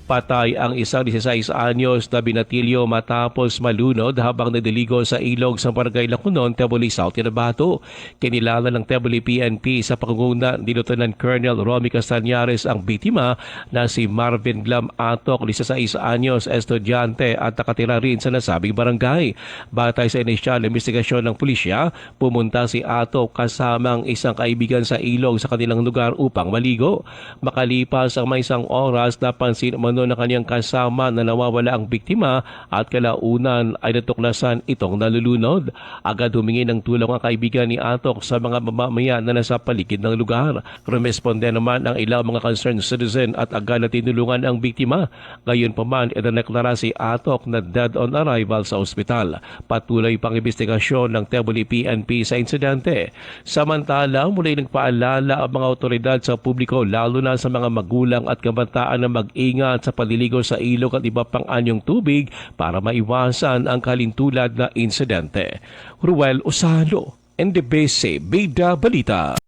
Patay ang isang 16 anyos na binatilyo matapos malunod habang nadiligo sa ilog sa Barangay Lacunon, Teboli South, Cotabato. Kinilala ng Teboli PNP sa pangunguna ni Lieutenant Colonel Romy Castañares ang biktima na si Marvin Glam Atok, 16 anyos, estudyante at nakatira rin sa nasabing barangay. Batay sa inisyal na investigasyon ng pulisya, pumunta si Atok kasamang isang kaibigan sa ilog sa kanilang lugar upang maligo. Makalipas ang may isang oras, napansin na kanyang kasama na nawawala ang biktima at kalaunan ay natuklasan itong nalulunod. Agad humingi ng tulong ang kaibigan ni Atok sa mga mamamayan na nasa paligid ng lugar. Rumesponde naman ang ilang mga concerned citizen at agad na tinulungan ang biktima. Gayon pa man, idineklara si Atok na dead on arrival sa ospital. Patuloy pang investigasyon ng Teboli PNP sa insidente. Samantala, muli nagpaalala ang mga otoridad sa publiko lalo na sa mga magulang at kabataan na mag-ingat sa paliligo sa ilog at iba pang anyong tubig para maiwasan ang kalintulad na insidente. Ruel Osalo, NDBC Bida Balita.